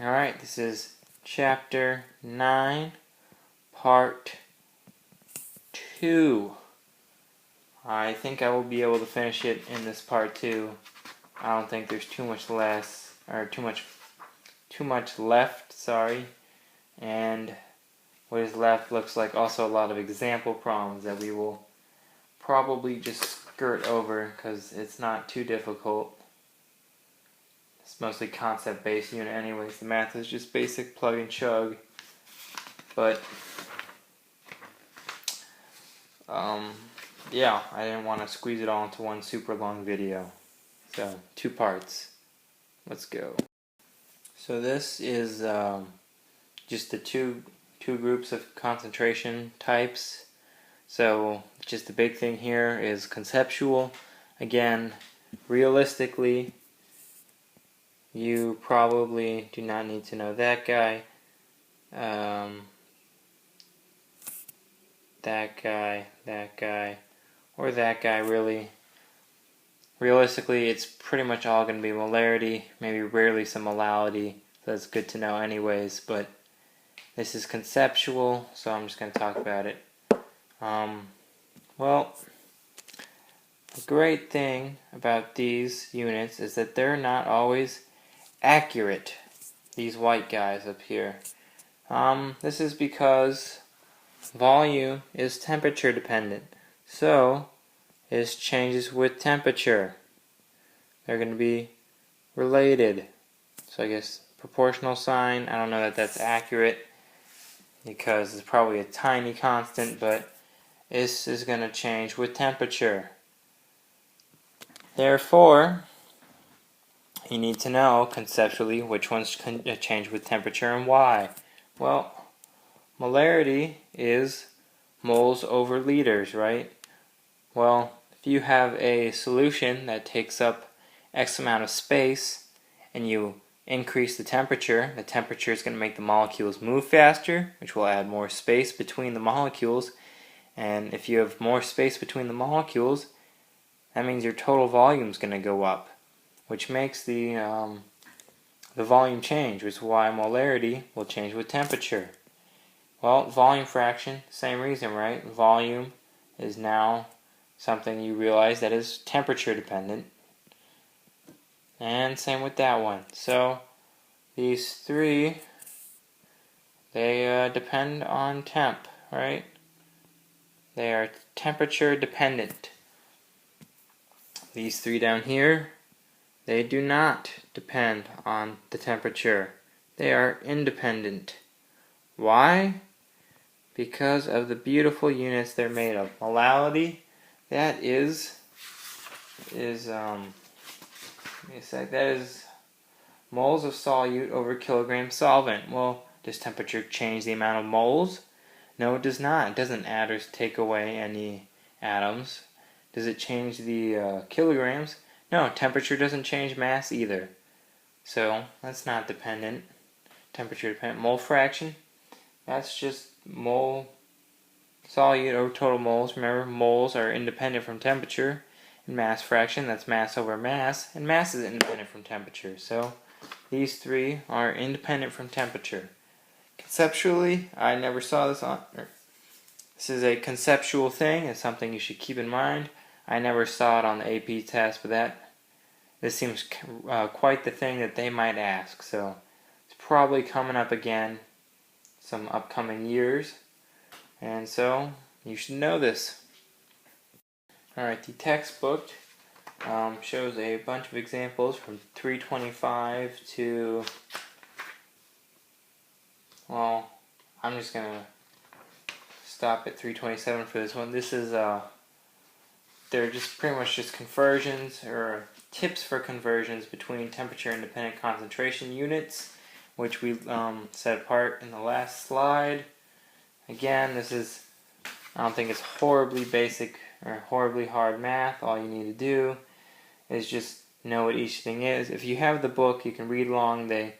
Alright, this is Chapter 9, Part 2. I think I will be able to finish it in this Part 2. I don't think there's too much left, sorry. And what is left looks like also a lot of example problems that we will probably just skirt over because it's not too difficult. It's mostly concept-based unit anyways. The math is just basic plug and chug. But, yeah, I didn't want to squeeze it all into one super long video. So, 2 parts. Let's go. So this is just the two groups of concentration types. So, just the big thing here is conceptual. Again, realistically, you probably do not need to know that guy, that guy, or that guy really. Realistically, it's pretty much all going to be molarity, maybe rarely some molality, so that's good to know anyways, but this is conceptual, so I'm just going to talk about it. Well, the great thing about these units is that they're not always accurate, these white guys up here. This is because volume is temperature dependent, so it changes with temperature. They're going to be related. So I guess proportional sign, I don't know that that's accurate because it's probably a tiny constant, but this is going to change with temperature. Therefore, you need to know conceptually which ones can change with temperature and why. Well, molarity is moles over liters, right? Well, if you have a solution that takes up X amount of space and you increase the temperature is going to make the molecules move faster, which will add more space between the molecules. And if you have more space between the molecules, that means your total volume is going to go up, which makes the volume change, which is why molarity will change with temperature. Well, volume fraction, same reason, right? Volume is now something you realize that is temperature dependent. And same with that one. So these three, they depend on temp, right? They are temperature dependent. These three down here, they do not depend on the temperature. They are independent. Why? Because of the beautiful units they're made of. Molality, that is moles of solute over kilogram solvent. Well, does temperature change the amount of moles? No, it does not. It doesn't add or take away any atoms. Does it change the kilograms? No, temperature doesn't change mass either. So, that's not dependent. Temperature dependent. Mole fraction, that's just mole solute over total moles. Remember, moles are independent from temperature. And mass fraction, that's mass over mass. And mass is independent from temperature. So, these three are independent from temperature. Conceptually, I never saw this on... This is a conceptual thing. It's something you should keep in mind. I never saw it on the AP test, but this seems quite the thing that they might ask. So, it's probably coming up again some upcoming years. And so, you should know this. Alright, the textbook shows a bunch of examples from 325 to, well, I'm just going to stop at 327 for this one. This is, they're just pretty much just conversions or tips for conversions between temperature independent concentration units, which we set apart in the last slide. Again, this is, I don't think it's horribly basic or horribly hard math. All you need to do is just know what each thing is. If you have the book, you can read along. They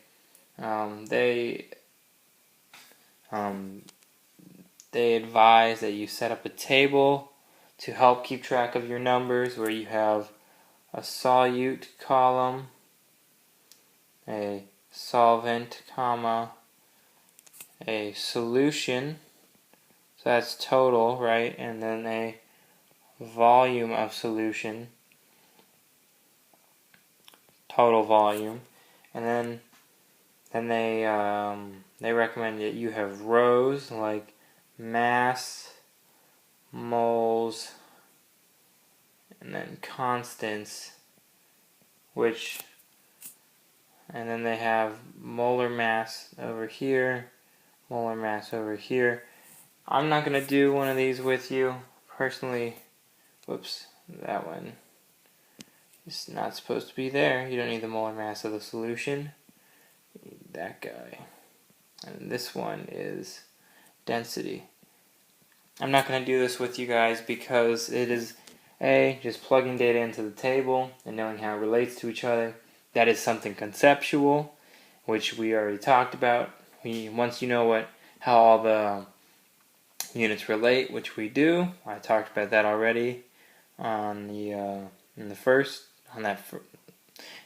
advise that you set up a table to help keep track of your numbers, where you have a solute column, a solvent, comma, a solution, so that's total, right? And then a volume of solution, total volume. And then they recommend that you have rows like mass, moles, and then constants, and then they have molar mass over here, molar mass over here. I'm not going to do one of these with you personally. Whoops, that one is not supposed to be there. You don't need the molar mass of the solution. You need that guy. And this one is density. I'm not going to do this with you guys because it is just plugging data into the table and knowing how it relates to each other. That is something conceptual, which we already talked about. Once you know how all the units relate, which we do, I talked about that already on in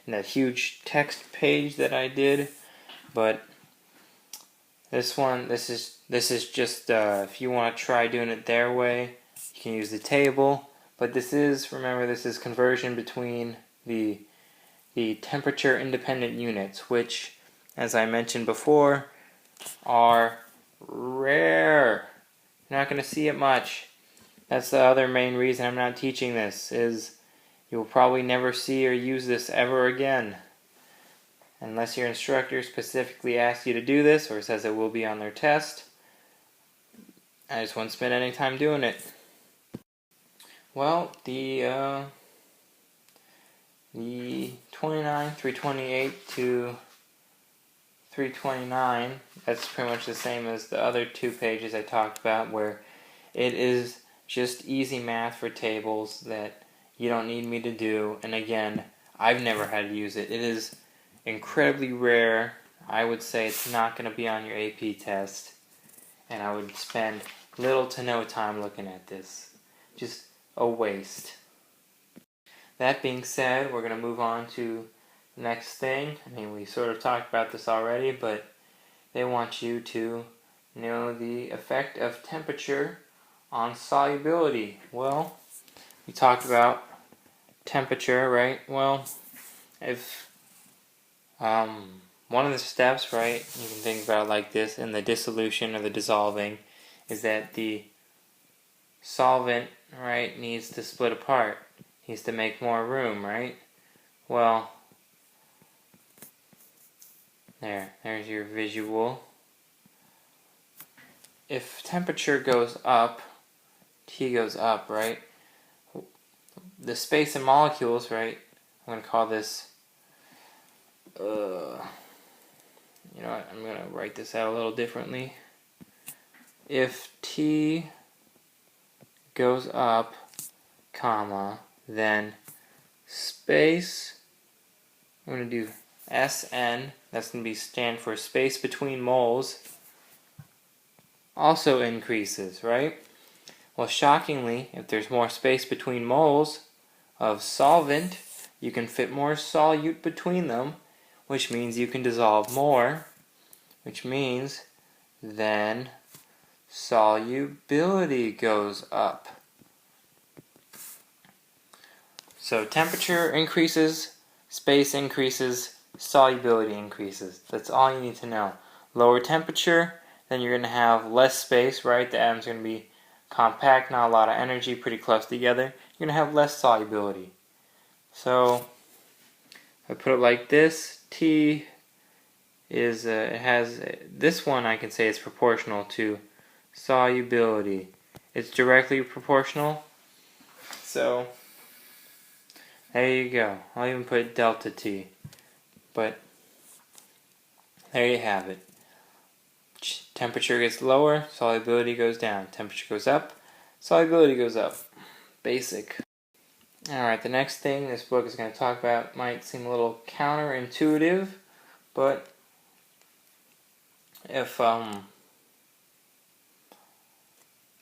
that huge text page that I did. But this is just if you want to try doing it their way, you can use the table. But remember, this is conversion between the temperature independent units, which, as I mentioned before, are rare. You're not going to see it much. That's the other main reason I'm not teaching this, is you'll probably never see or use this ever again. Unless your instructor specifically asks you to do this or says it will be on their test. I just won't spend any time doing it. Well, the 328 to 329, that's pretty much the same as the other two pages I talked about, where it is just easy math for tables that you don't need me to do. And again, I've never had to use it. It is incredibly rare. I would say it's not going to be on your AP test, and I would spend little to no time looking at this. Just a waste. That being said, we're going to move on to the next thing. I mean, we sort of talked about this already, but they want you to know the effect of temperature on solubility. Well, we talked about temperature, right? Well, if one of the steps, right, you can think about it like this, in the dissolution or the dissolving, is that the solvent, right, needs to split apart, needs to make more room, right? Well, there's your visual. If temperature goes up, T goes up, right? The space in molecules, right? I'm going to call this, you know what, I'm going to write this out a little differently. If T goes up, comma, then space, I'm going to do SN, that's going to stand for space between moles, also increases, right? Well, shockingly, if there's more space between moles of solvent, you can fit more solute between them, which means you can dissolve more, which means then solubility goes up. So temperature increases, space increases, solubility increases. That's all you need to know. Lower temperature, then you're going to have less space, right? The atoms are going to be compact, not a lot of energy, pretty close together. You're going to have less solubility. So, if I put it like this, T is, it has, this one I can say is proportional to solubility. It's directly proportional. So, there you go. I'll even put delta T. But, there you have it. Temperature gets lower, solubility goes down. Temperature goes up, solubility goes up. Basic. Alright, the next thing this book is going to talk about might seem a little counterintuitive, but if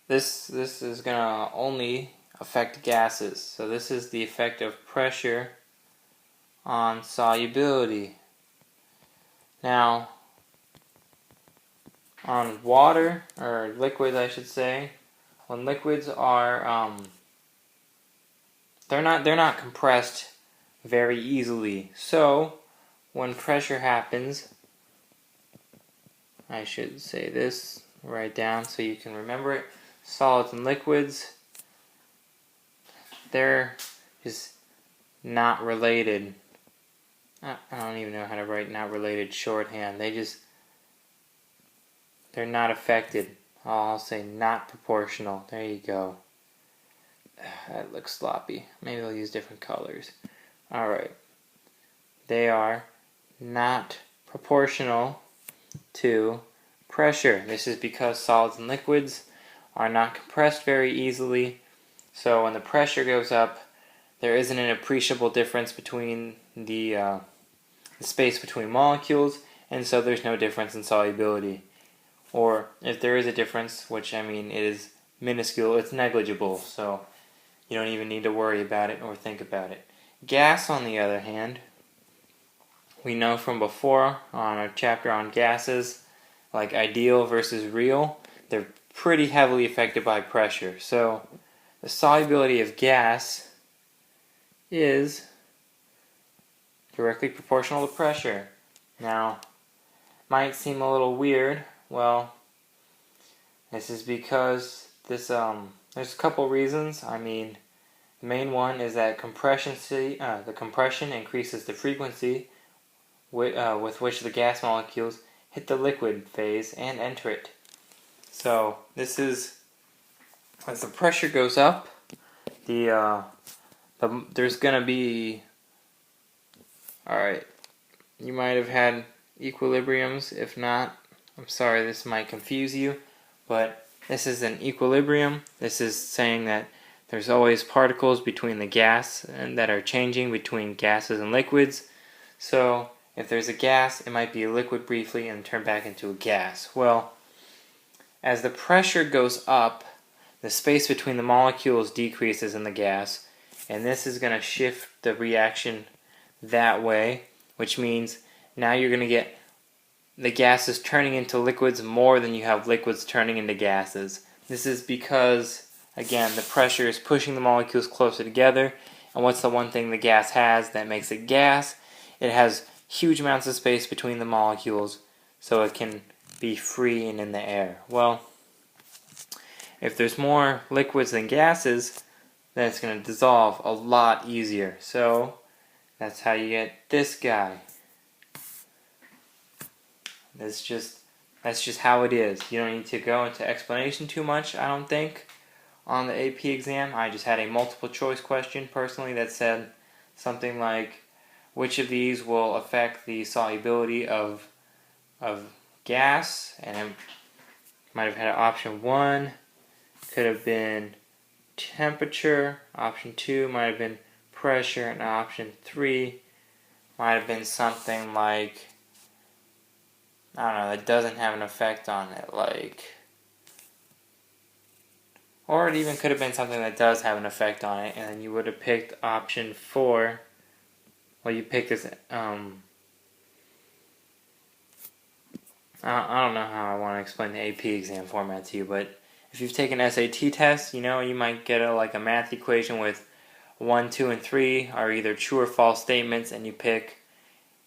this is going to only affect gases. So this is the effect of pressure on solubility. Now, on water, or liquids I should say, when liquids are, they're not compressed very easily. So, when pressure happens, I should say this, write down so you can remember it. Solids and liquids, they're just not related. I don't even know how to write not related shorthand. They're not affected. I'll say not proportional. There you go. That looks sloppy. Maybe I'll use different colors. Alright. They are not proportional to pressure. This is because solids and liquids are not compressed very easily. So when the pressure goes up, there isn't an appreciable difference between the space between molecules, and so there's no difference in solubility. Or if there is a difference, which I mean it is minuscule, it's negligible, so you don't even need to worry about it or think about it. Gas, on the other hand, we know from before on our chapter on gases, like ideal versus real, they're pretty heavily affected by pressure. So the solubility of gas is directly proportional to pressure. Now, might seem a little weird. Well, this is because there's a couple reasons. I mean, the main one is that the compression increases the frequency with which the gas molecules hit the liquid phase and enter it. So this is, as the pressure goes up, there's gonna be, alright, you might have had equilibriums. If not, I'm sorry, this might confuse you, but this is an equilibrium. This is saying that there's always particles between the gas and that are changing between gases and liquids. So if there's a gas, it might be a liquid briefly and turn back into a gas. Well, as the pressure goes up, the space between the molecules decreases in the gas, and this is going to shift the reaction that way, which means now you're going to get the gases turning into liquids more than you have liquids turning into gases. This is because, again, the pressure is pushing the molecules closer together, and what's the one thing the gas has that makes it gas? It has huge amounts of space between the molecules, so it can be free and in the air. Well, if there's more liquids than gases, then it's going to dissolve a lot easier. So that's how you get this guy. That's just how it is. You don't need to go into explanation too much, I don't think, on the AP exam. I just had a multiple choice question personally that said something like, which of these will affect the solubility of gas? And it might have had option 1, could have been temperature, option 2 might have been pressure, and option 3 might have been something like, I don't know, that doesn't have an effect on it, like, or it even could have been something that does have an effect on it, and then you would have picked option 4. Well, you picked this, I don't know how I want to explain the AP exam format to you, but if you've taken SAT tests, you know, you might get a math equation with 1, 2, and 3 are either true or false statements, and you pick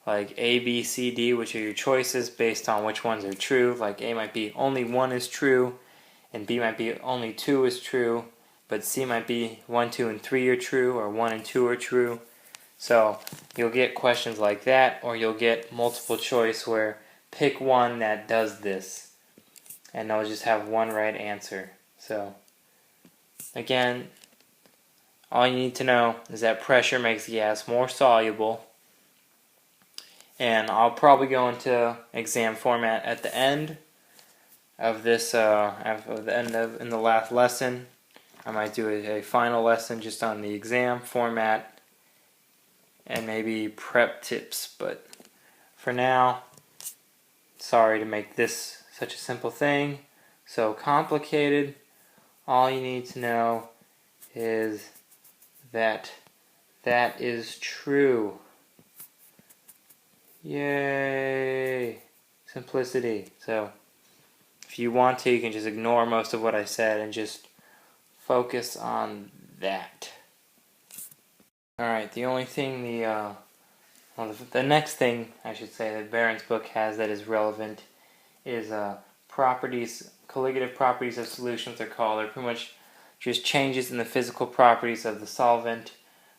like A, B, C, D, which are your choices based on which ones are true. Like A might be only 1 is true, and B might be only 2 is true, but C might be 1, 2, and 3 are true, or 1 and 2 are true. So you'll get questions like that, or you'll get multiple choice where pick one that does this, and they'll just have one right answer. So again, all you need to know is that pressure makes gas more soluble, and I'll probably go into exam format at the end of this, in the last lesson. I might do a final lesson just on the exam format and maybe prep tips, but for now, sorry to make this such a simple thing so complicated. All you need to know is that that is true. Yay! Simplicity. So, if you want to, you can just ignore most of what I said and just focus on that. Alright, the only thing the next thing, I should say, that Barron's book has that is relevant is properties, colligative properties of solutions are called. They're pretty much just changes in the physical properties of the solvent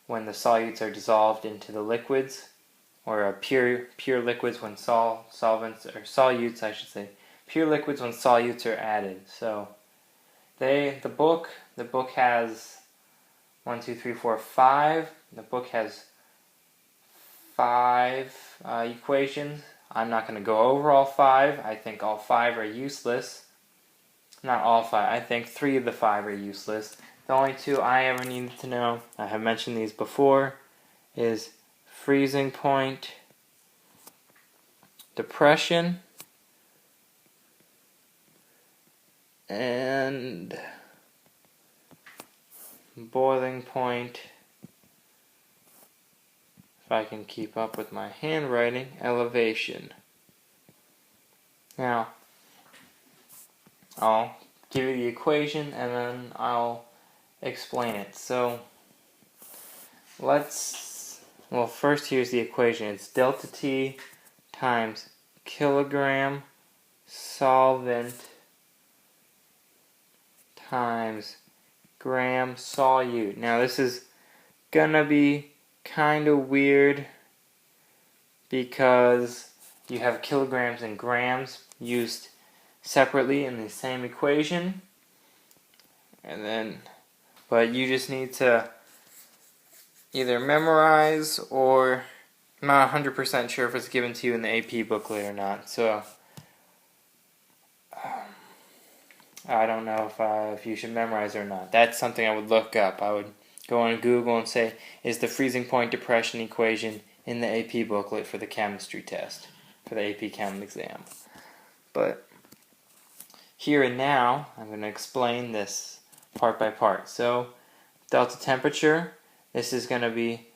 when the solutes are dissolved into the liquids, or pure liquids when solvents, or solutes I should say, pure liquids when solutes are added. So the book has 1, 2, 3, 4, 5. The book has 5 equations. I'm not going to go over all 5. I think all 5 are useless. Not all 5. I think 3 of the 5 are useless. The only 2 I ever needed to know, I have mentioned these before, is freezing point, depression, and boiling point. If I can keep up with my handwriting, elevation. Now, I'll give you the equation and then I'll explain it. So, first here's the equation. It's delta T times kilogram solvent times gram solute. Now this is gonna be kind of weird because you have kilograms and grams used separately in the same equation, but you just need to either memorize, or I'm not 100% sure if it's given to you in the AP booklet or not, so I don't know if you should memorize or not. That's something I would look up. I would go on Google and say, is the freezing point depression equation in the AP booklet for the chemistry test, for the AP Chem exam. But here and now, I'm going to explain this part by part. So, delta temperature, this is going to be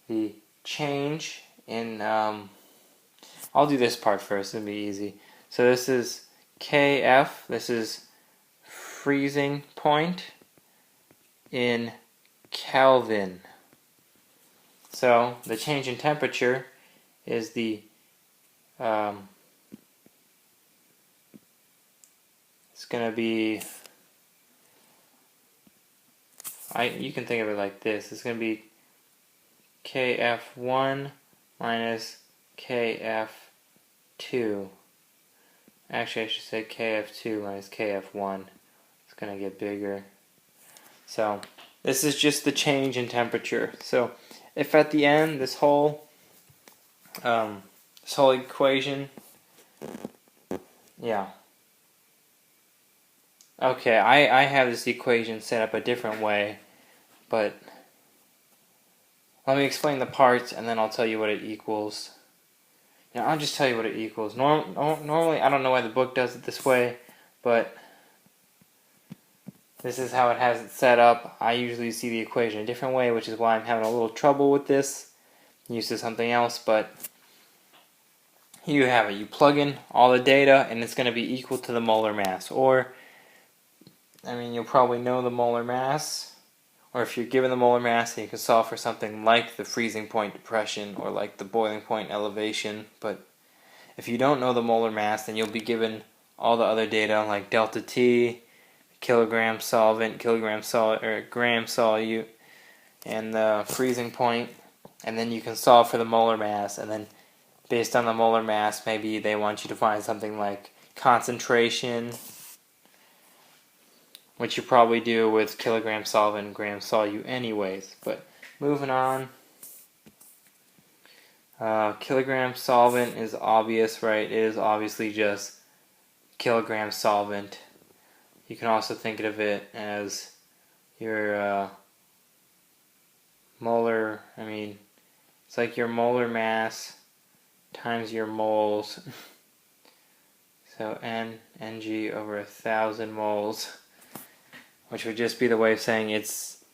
the change in, I'll do this part first, it'll be easy. So this is KF, this is freezing point in Kelvin. So the change in temperature is the it's going to be, you can think of it like this. It's going to be KF1 minus KF2. Actually, I should say KF2 minus KF1. It's going to get bigger. So this is just the change in temperature. So if at the end this whole equation, yeah. Okay, I have this equation set up a different way, but let me explain the parts and then I'll tell you what it equals. I'll just tell you what it equals. Normally, I don't know why the book does it this way, but this is how it has it set up. I usually see the equation a different way, which is why I'm having a little trouble with this. I'm used to something else, but here you have it. You plug in all the data, and it's going to be equal to the molar mass. Or, you'll probably know the molar mass. Or if you're given the molar mass, then you can solve for something like the freezing point depression or like the boiling point elevation. But if you don't know the molar mass, then you'll be given all the other data like delta T, kilogram solvent, or gram solute, and the freezing point. And then you can solve for the molar mass. And then based on the molar mass, maybe they want you to find something like concentration, which you probably do with kilogram solvent and gram solute anyways. But moving on, kilogram solvent is obvious, right? It is obviously just kilogram solvent. You can also think of it as your molar, it's like your molar mass times your moles. So Ng over 1,000 moles, which would just be the way of saying it's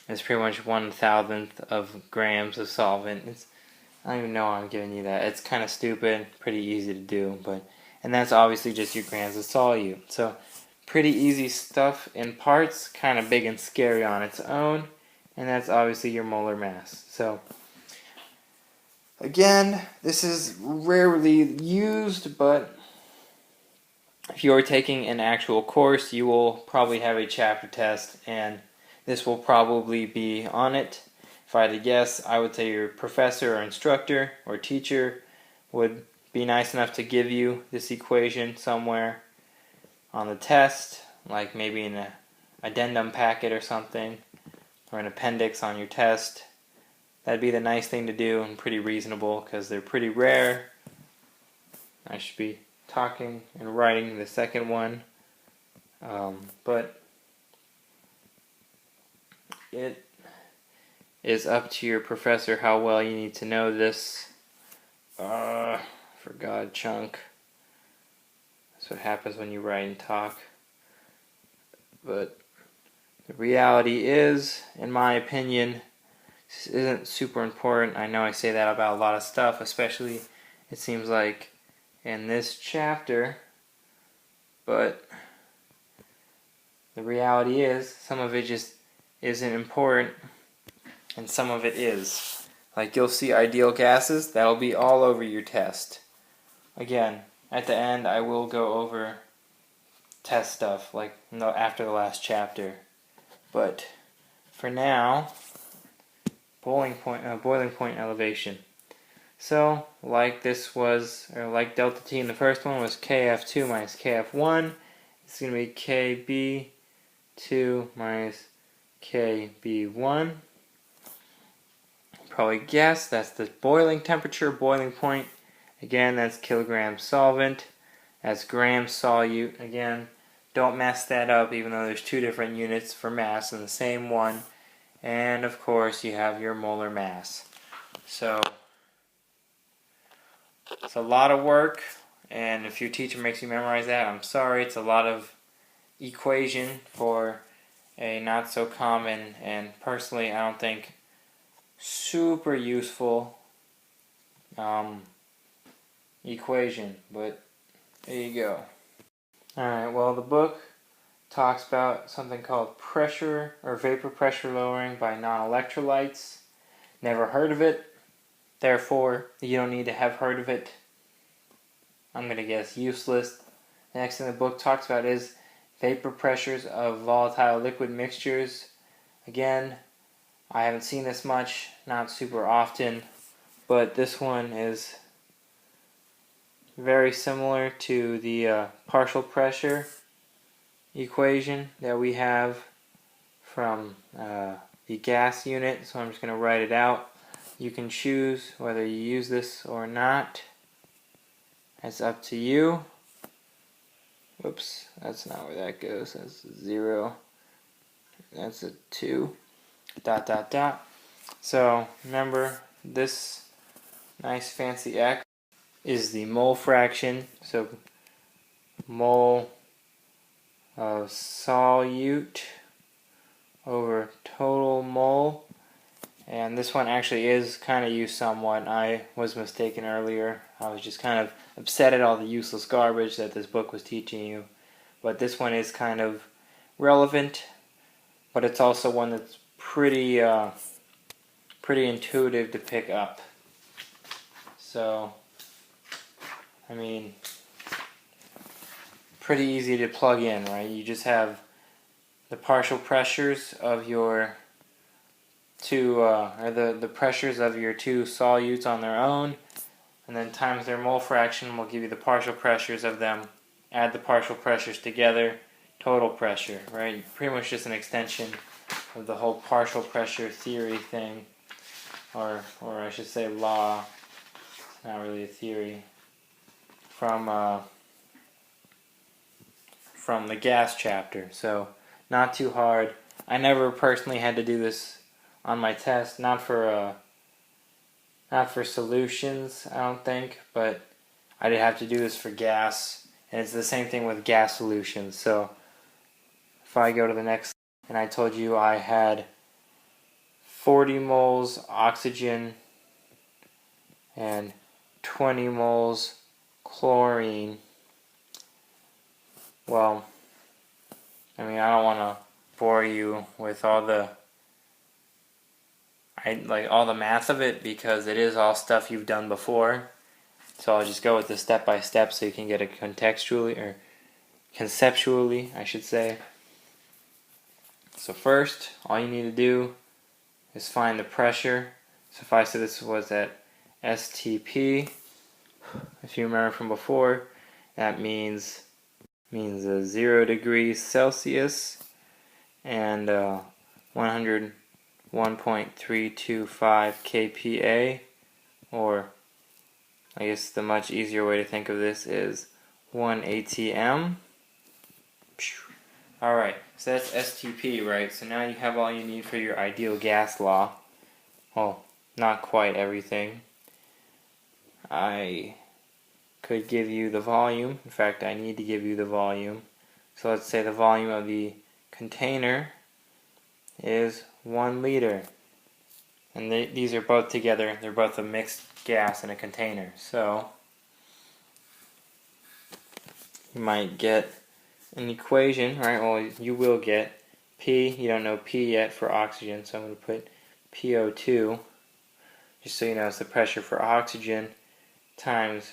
pretty much 1/1000th of grams of solvent. I don't even know why I'm giving you that. It's kind of stupid, pretty easy to do, and that's obviously just your grams of solute. So pretty easy stuff in parts, kind of big and scary on its own, and that's obviously your molar mass. So again, this is rarely used, but if you're taking an actual course, you will probably have a chapter test, and this will probably be on it. If I had to guess, I would say your professor or instructor or teacher would be nice enough to give you this equation somewhere on the test, like maybe in an addendum packet or something, or an appendix on your test. That'd be the nice thing to do, and pretty reasonable because they're pretty rare. I should be talking and writing the second one, but it is up to your professor how well you need to know this. Forgot chunk. That's what happens when you write and talk. But the reality is, in my opinion, this isn't super important. I know I say that about a lot of stuff, especially it seems like in this chapter, but the reality is some of it just isn't important and some of it is. Like you'll see ideal gases, that'll be all over your test. Again, at the end I will go over test stuff like after the last chapter, but for now, boiling point elevation. So like this was, or like delta T in the first one was Kf2 minus Kf1, it's going to be Kb2 minus Kb1. Probably guess that's the boiling temperature, boiling point. Again, that's kilogram solvent. That's gram solute. Again, don't mess that up, even though there's two different units for mass in the same one. And of course, you have your molar mass. So it's a lot of work, and if your teacher makes you memorize that, I'm sorry. It's a lot of equation for a not so common, and personally, I don't think super useful equation, but there you go. Alright, well, the book talks about something called pressure or vapor pressure lowering by non-electrolytes. Never heard of it, therefore you don't need to have heard of it. I'm going to guess useless. The next thing the book talks about is vapor pressures of volatile liquid mixtures. Again, I haven't seen this much, not super often, but this one is very similar to the partial pressure equation that we have from the gas unit, so I'm just going to write it out. You can choose whether you use this or not. It's up to you. Whoops, that's not where that goes. That's a 0. That's a 2. ... So remember, this nice fancy X is the mole fraction. So mole of solute over total mole. And this one actually is kind of used somewhat. I was mistaken earlier. I was just kind of upset at all the useless garbage that this book was teaching you. But this one is kind of relevant, but it's also one that's pretty intuitive to pick up. So, I mean, pretty easy to plug in, right? You just have the partial pressures of your two, or the pressures of your two solutes on their own, and then times their mole fraction will give you the partial pressures of them. Add the partial pressures together, total pressure, right? Pretty much just an extension of the whole partial pressure theory thing, or I should say law. It's not really a theory. From the gas chapter, so not too hard. I never personally had to do this on my test, not for solutions, I don't think, but I did have to do this for gas, and it's the same thing with gas solutions. So if I go to the next, and I told you I had 40 moles oxygen and 20 moles chlorine. Well, I don't want to bore you with all the math of it, because it is all stuff you've done before. So I'll just go with the step by step so you can get it conceptually, I should say. So first, all you need to do is find the pressure. So if I said this was at STP, if you remember from before, that means 0 degrees Celsius and 101.325 kPa, or I guess the much easier way to think of this is 1 atm. Alright, so that's STP, right? So now you have all you need for your ideal gas law. Well, not quite everything. I could give you the volume. In fact, I need to give you the volume. So let's say the volume of the container is 1 liter. And these are both together. They're both a mixed gas in a container. So you might get an equation, right? Well, you will get P. You don't know P yet for oxygen, so I'm going to put PO2. Just so you know, it's the pressure for oxygen times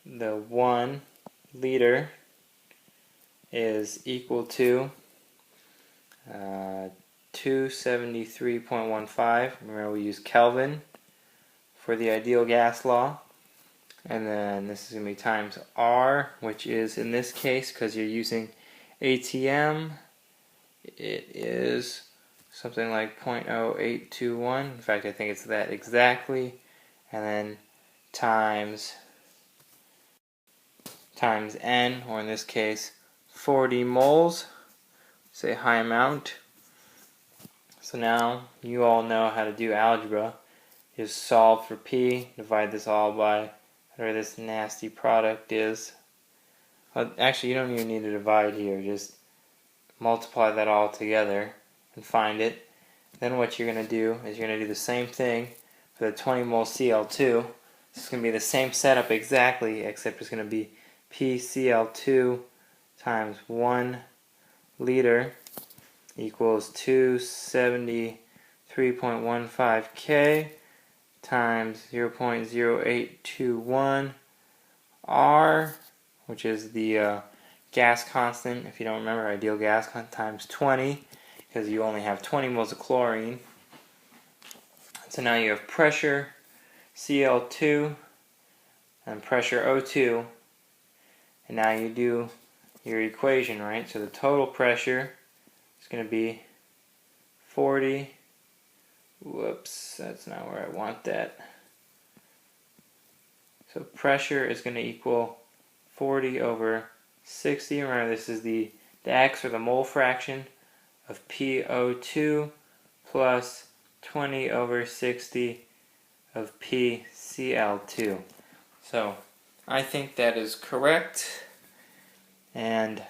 the 1 liter is equal to 273.15. Remember, we use Kelvin for the ideal gas law. And then this is going to be times R, which is, in this case, because you're using ATM, it is something like 0.0821. In fact, I think it's that exactly. And then times N, or in this case 40 moles, say high amount. So now you all know how to do algebra. Just solve for P, divide this all by whatever this nasty product is. Actually, you don't even need to divide here, just multiply that all together and find it. Then what you're going to do is you're going to do the same thing for the 20 mole Cl2. It's going to be the same setup exactly, except it's going to be PCl2 times 1 liter equals 273.15 K times 0.0821 R, which is the gas constant, if you don't remember, ideal gas constant, times 20, because you only have 20 moles of chlorine. So now you have pressure Cl2 and pressure O2, and now you do your equation, right? So the total pressure is going to be 40. Whoops, that's not where I want that. So pressure is going to equal 40 over 60. Remember, this is the X, or the mole fraction, of PO2 plus 20 over 60 of PCl2. So I think that is correct. And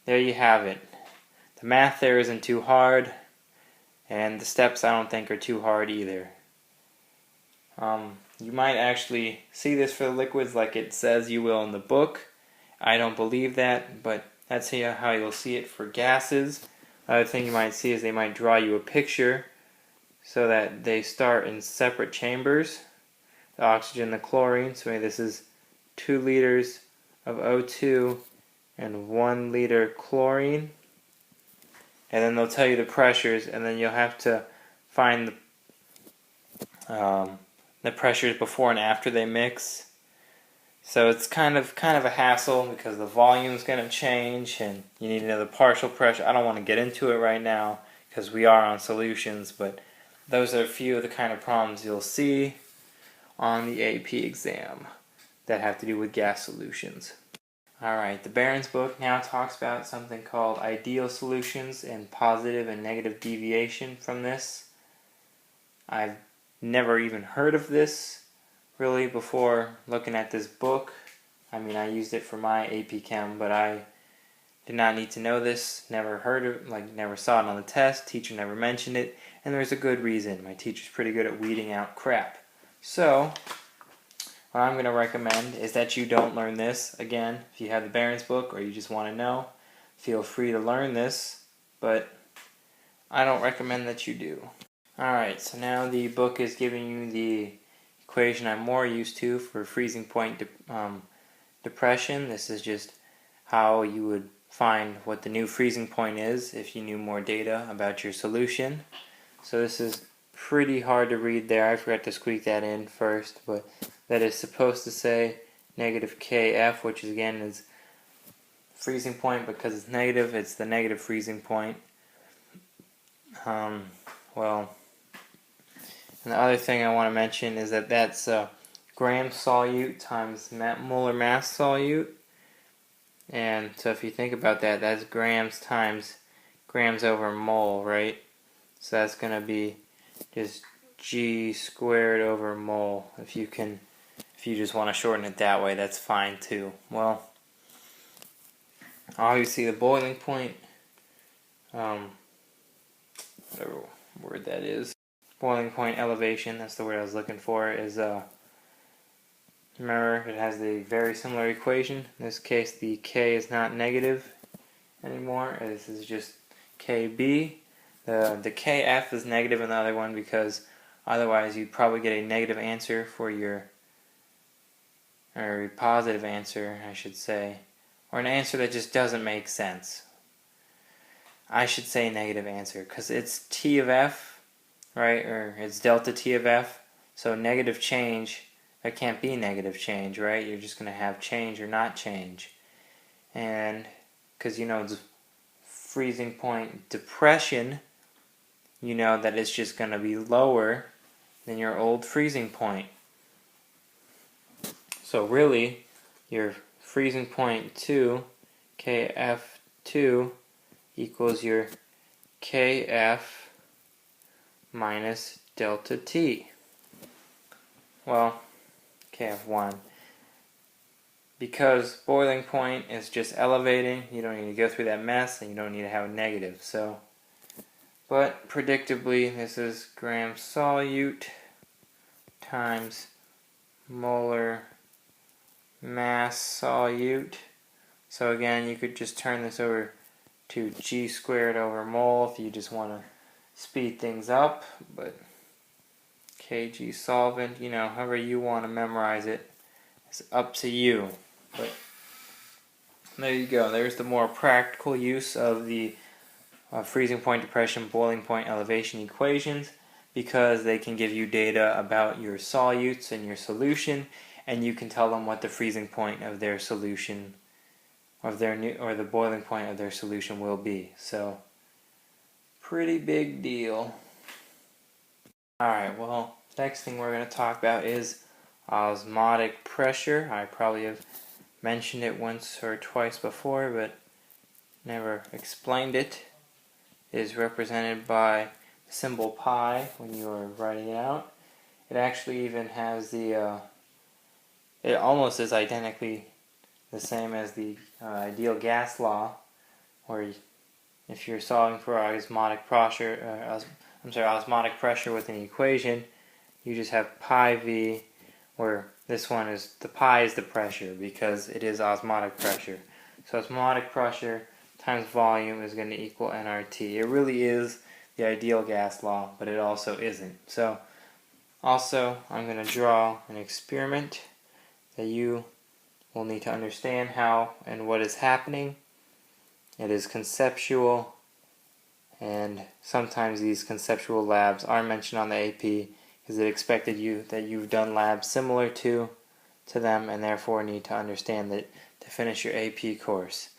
there you have it. The math there isn't too hard, and the steps I don't think are too hard either. You might actually see this for the liquids like it says you will in the book. I don't believe that, but that's how you'll see it for gases. Other thing you might see is they might draw you a picture so that they start in separate chambers. The oxygen, the chlorine. So maybe this is 2 liters of O2 and 1 liter chlorine. And then they'll tell you the pressures, and then you'll have to find the pressures before and after they mix. So it's kind of a hassle because the volume's going to change, and you need to know the partial pressure. I don't want to get into it right now because we are on solutions, but those are a few of the kind of problems you'll see on the AP exam that have to do with gas solutions. Alright, the Barron's book now talks about something called ideal solutions and positive and negative deviation from this. I've never even heard of this really before looking at this book. I mean, I used it for my AP Chem, but I did not need to know this. Never heard of it, never saw it on the test. Teacher never mentioned it, and there's a good reason. My teacher's pretty good at weeding out crap. So, what I'm going to recommend is that you don't learn this. Again, if you have the Barron's book or you just want to know, feel free to learn this, but I don't recommend that you do. Alright, so now the book is giving you the equation I'm more used to for freezing point depression. This is just how you would find what the new freezing point is if you knew more data about your solution. So this is pretty hard to read there. I forgot to squeak that in first, but that is supposed to say negative Kf, which is, again, is freezing point. Because it's negative, it's the negative freezing point. Well, and the other thing I want to mention is that that's gram solute times molar mass solute. And so if you think about that, that's grams times grams over mole, right? So that's going to be just G squared over mole. If you just want to shorten it that way, that's fine too. Well, obviously the boiling point, whatever word that is, boiling point elevation, that's the word I was looking for, is remember, it has the very similar equation. In this case, the K is not negative anymore. This is just KB. The KF is negative in the other one because otherwise you'd probably get a negative answer for your, or a positive answer, I should say, or an answer that just doesn't make sense. I should say negative answer because it's T of F, right, or it's delta T of F, so negative change, that can't be negative change, right? You're just going to have change or not change. And because you know it's freezing point depression, you know that it's just going to be lower than your old freezing point. So really, your freezing point 2, Kf2, equals your Kf minus delta T. Well, Kf1. Because boiling point is just elevating, you don't need to go through that mess, and you don't need to have a negative. So, but predictably, this is gram solute times molar mass solute. So again, you could just turn this over to G squared over mole if you just want to speed things up, but Kg solvent, you know, however you want to memorize it, it's up to you. But there you go. There's the more practical use of the freezing point depression, boiling point elevation equations, because they can give you data about your solutes and your solution, and you can tell them what the freezing point of their solution, of their new, or the boiling point of their solution will be. So, pretty big deal. Alright, well, next thing we're going to talk about is osmotic pressure. I probably have mentioned it once or twice before, but never explained it. It is represented by the symbol pi when you are writing it out. It actually even has the, it almost is identically the same as the ideal gas law, where if you're solving for osmotic pressure, osmotic pressure with an equation, you just have pi v, where this one is, the pi is the pressure because it is osmotic pressure. So osmotic pressure times volume is going to equal nRT. It really is the ideal gas law, but it also isn't. So also, I'm going to draw an experiment that you will need to understand how and what is happening. It is conceptual, and sometimes these conceptual labs are mentioned on the AP because it expected that you've done labs similar to them, and therefore need to understand that to finish your AP course.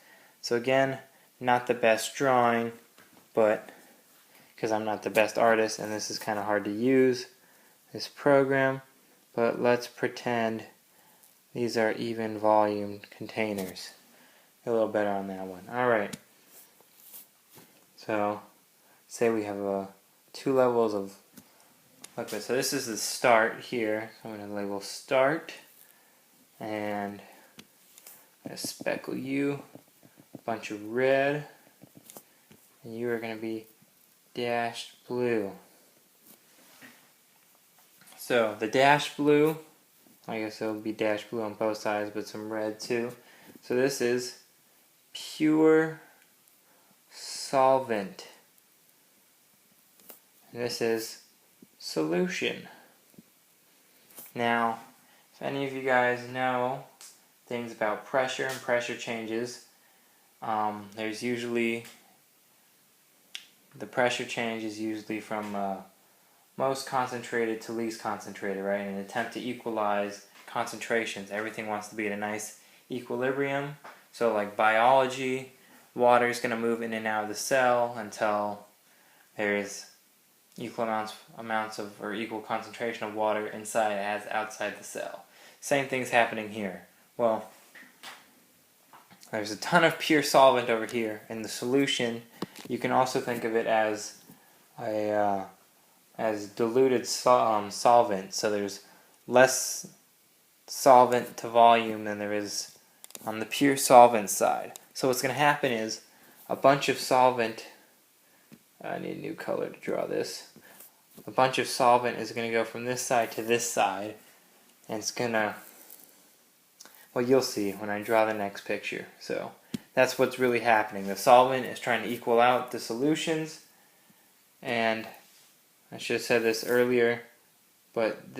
So again, not the best drawing, but because I'm not the best artist and this is kind of hard to use, this program, but let's pretend these are even volume containers. A little better on that one. Alright, so say we have 2 levels of liquid. So this is the start here. So I'm going to label start, and I'm going to speckle you a bunch of red, and you are going to be dashed blue. So the dashed blue I guess it'll be dash blue on both sides, but some red too. So this is pure solvent. And this is solution. Now, if any of you guys know things about pressure and pressure changes, there's usually, the pressure change is usually from most concentrated to least concentrated, right? In an attempt to equalize concentrations, everything wants to be at a nice equilibrium. So like biology, water is going to move in and out of the cell until there's equal amounts of, or equal concentration of water inside as outside the cell. Same thing's happening here. Well, there's a ton of pure solvent over here, and the solution, you can also think of it as a diluted solvent. So there's less solvent to volume than there is on the pure solvent side. So what's going to happen is a bunch of solvent, I need a new color to draw this, a bunch of solvent is going to go from this side to this side, and it's going to, well, you'll see when I draw the next picture. So that's what's really happening. The solvent is trying to equal out the solutions, and I should have said this earlier, but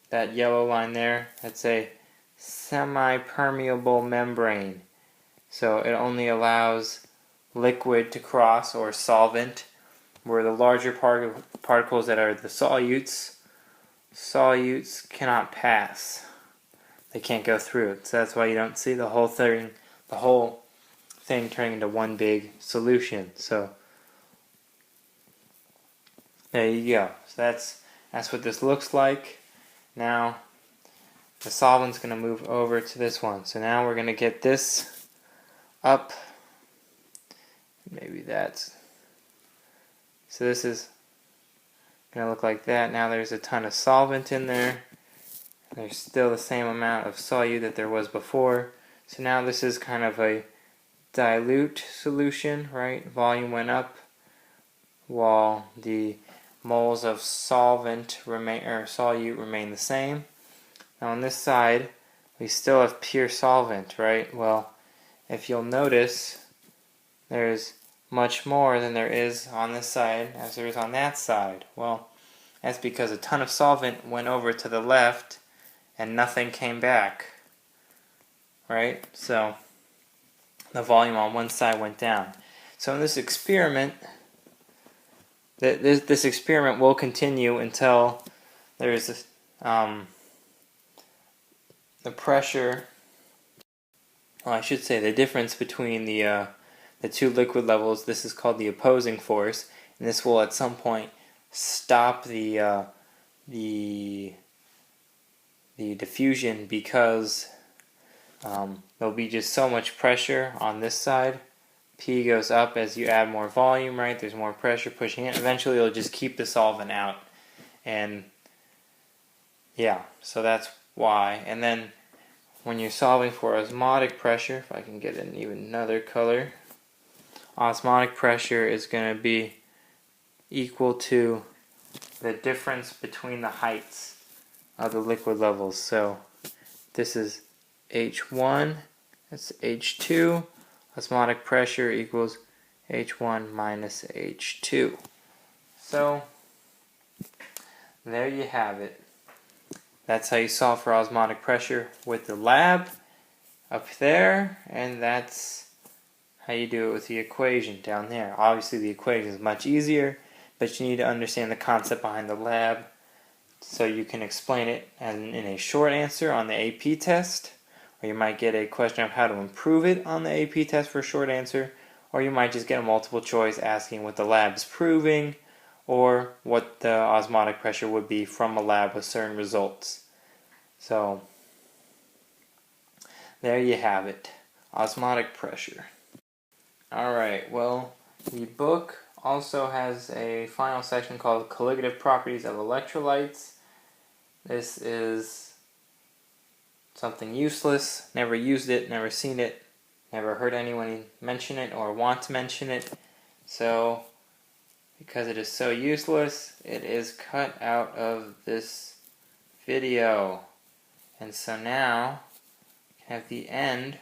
that yellow line there, that's a semi-permeable membrane. So it only allows liquid to cross, or solvent, where the larger particles that are the solutes cannot pass. They can't go through it. So that's why you don't see the whole thing turning into one big solution. So there you go. So that's what this looks like. Now the solvent's going to move over to this one. So now we're going to get this up. Maybe that's, so this is going to look like that. Now there's a ton of solvent in there. There's still the same amount of solute that there was before. So now this is kind of a dilute solution, right? Volume went up while the moles of solute remain the same. Now on this side, we still have pure solvent, right? Well, if you'll notice, there's much more than there is on this side as there is on that side. Well, that's because a ton of solvent went over to the left and nothing came back, right? So the volume on one side went down. So in this experiment, this experiment will continue until there's the pressure, well, I should say the difference between the two liquid levels. This is called the opposing force, and this will at some point stop the diffusion, because there'll be just so much pressure on this side. P goes up as you add more volume, right? There's more pressure pushing it. Eventually it'll just keep the solvent out. And yeah, so that's why. And then when you're solving for osmotic pressure, if I can get even another color, osmotic pressure is going to be equal to the difference between the heights of the liquid levels. So this is H1, that's H2. Osmotic pressure equals H1 minus H2. So there you have it. That's how you solve for osmotic pressure with the lab up there, and that's how you do it with the equation down there. Obviously the equation is much easier, but you need to understand the concept behind the lab so you can explain it in a short answer on the AP test, or you might get a question of how to improve it on the AP test for a short answer, or you might just get a multiple choice asking what the lab is proving, or what the osmotic pressure would be from a lab with certain results. So there you have it, osmotic pressure. Alright, well, the book also has a final section called Colligative Properties of Electrolytes. This is something useless, never used it, never seen it, never heard anyone mention it or want to mention it. So, because it is so useless, it is cut out of this video. And so now, we have the end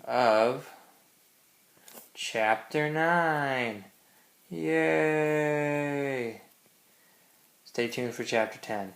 of Chapter 9. Yay! Stay tuned for Chapter 10.